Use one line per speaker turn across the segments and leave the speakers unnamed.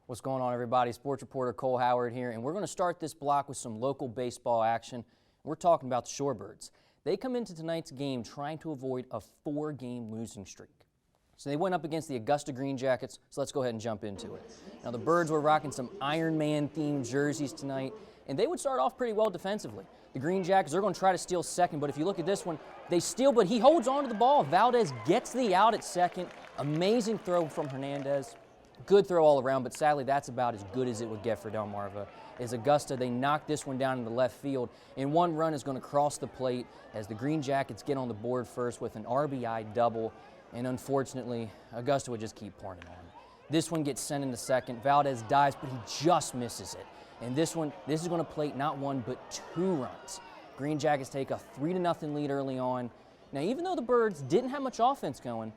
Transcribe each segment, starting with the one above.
What's going on, everybody? Sports reporter Cole Howard here, and we're going to start this block with some local baseball action. We're talking about the Shorebirds. They come into tonight's game trying to avoid a 4-game losing streak. So they went up against the Augusta Green Jackets, so let's go ahead and jump into it. Now, the Birds were rocking some Iron Man-themed jerseys tonight, and they would start off pretty well defensively. The Green Jackets, they're going to try to steal second, but if you look at this one, they steal, but he holds on to the ball. Valdez gets the out at second. Amazing throw from Hernandez. Good throw all around, but sadly that's about as good as it would get for Delmarva. As Augusta, they knock this one down in the left field, and one run is going to cross the plate as the Green Jackets get on the board first with an RBI double, and unfortunately, Augusta would just keep pouring it on. This one gets sent into second. Valdez dives, but he just misses it. And this is going to plate not 1 but 2 runs. Green Jackets take a 3-0 lead early on. Now, even though the Birds didn't have much offense going,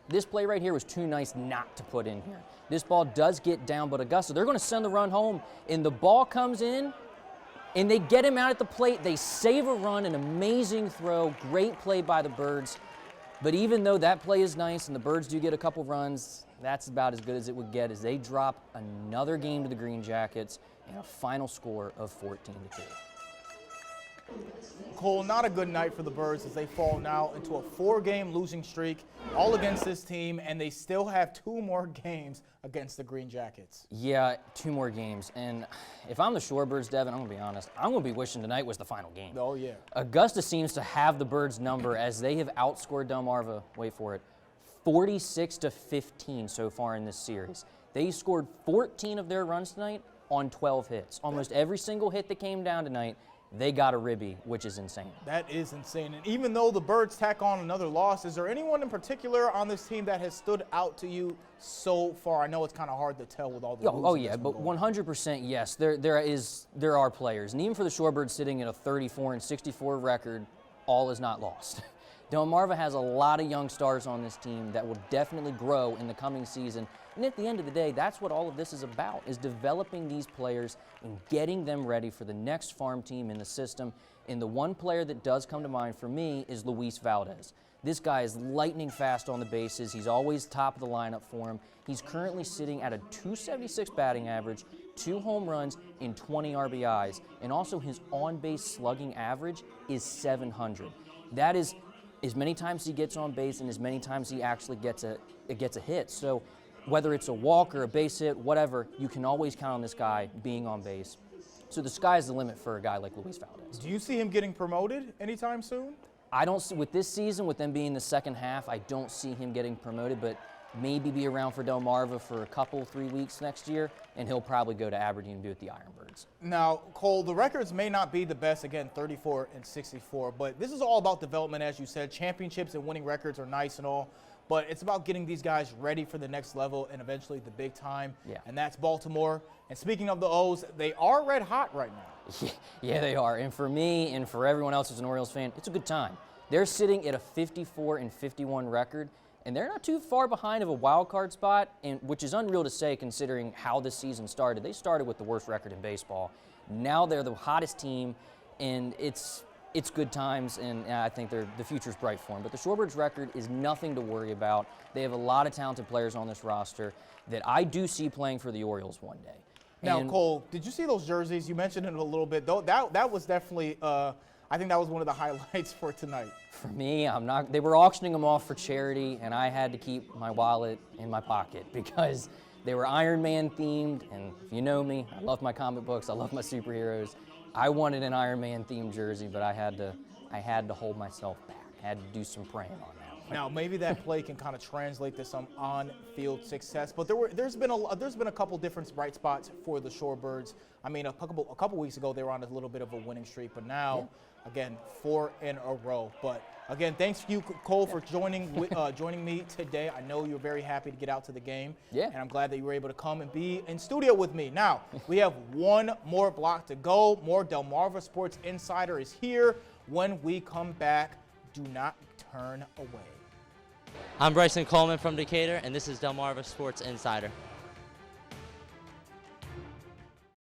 this play right here was too nice not to put in here. This ball does get down, but Augusta, they're going to send the run home, and the ball comes in, and they get him out at the plate. They save a run, an amazing throw, great play by the Birds. But even though that play is nice and the Birds do get a couple runs, that's about as good as it would get as they drop another game to the Green Jackets and a final score of 14-2.
Cole, not a good night for the Birds as they fall now into a 4-game losing streak, all against this team, and they still have 2 more games against the Green Jackets.
Yeah, 2 more games. And if I'm the Shorebirds, Devin, I'm going to be honest, I'm going to be wishing tonight was the final game.
Oh, yeah.
Augusta seems to have the Birds' number as they have outscored Delmarva, wait for it, 46-15 so far in this series. They scored 14 of their runs tonight on 12 hits. Almost every single hit that came down tonight, they got a ribby, which is insane.
That is insane. And even though the Birds tack on another loss, is there anyone in particular on this team that has stood out to you so far? I know it's kind of hard to tell with all the
Oh yeah, but 100% yes. There are players. And even for the Shorebirds sitting at a 34-64 record, all is not lost. Delmarva has a lot of young stars on this team that will definitely grow in the coming season. And at the end of the day, that's what all of this is about, is developing these players and getting them ready for the next farm team in the system. And the one player that does come to mind for me is Luis Valdez. This guy is lightning fast on the bases. He's always top of the lineup for him. He's currently sitting at a .276 batting average, 2 home runs, and 20 RBIs. And also his on-base slugging average is 700. That is as many times he gets on base and as many times he actually gets a hit. So whether it's a walk or a base hit, whatever, you can always count on this guy being on base. So the sky's the limit for a guy like Luis Valdez.
Do you see him getting promoted anytime soon?
I don't see, with this season, with them being the second half, I don't see him getting promoted, but maybe be around for Delmarva for a couple, 3 weeks next year, and he'll probably go to Aberdeen and be with the Ironbirds.
Now, Cole, the records may not be the best, again, 34-64, but this is all about development, as you said. Championships and winning records are nice and all, but it's about getting these guys ready for the next level and eventually the big time, and that's Baltimore. And speaking of the O's, they are red hot right now.
Yeah, they are, and for me and for everyone else who's an Orioles fan, it's a good time. They're sitting at a 54-51 record, and they're not too far behind of a wild card spot, and which is unreal to say considering how this season started. They started with the worst record in baseball. Now they're the hottest team, and it's good times, and I think the future's bright for them. But the Shorebirds record is nothing to worry about. They have a lot of talented players on this roster that I do see playing for the Orioles one day.
Now, Cole, did you see those jerseys? You mentioned it a little bit. That was definitely I think that was one of the highlights for tonight.
For me, they were auctioning them off for charity, and I had to keep my wallet in my pocket because they were Iron Man themed, and if you know me, I love my comic books, I love my superheroes. I wanted an Iron Man themed jersey, but I had to hold myself back. I had to do some praying on that.
Now, maybe that play can kind of translate to some on-field success, but there's been a couple different bright spots for the Shorebirds. I mean, a couple weeks ago they were on a little bit of a winning streak, but now, again, 4 in a row. But again, thanks to you, Cole, for joining me today. I know you're very happy to get out to the game, and I'm glad that you were able to come and be in studio with me. Now, we have one more block to go. More Delmarva Sports Insider is here. When we come back, do not turn away.
I'm Bryson Coleman from Decatur, and this is Delmarva Sports Insider.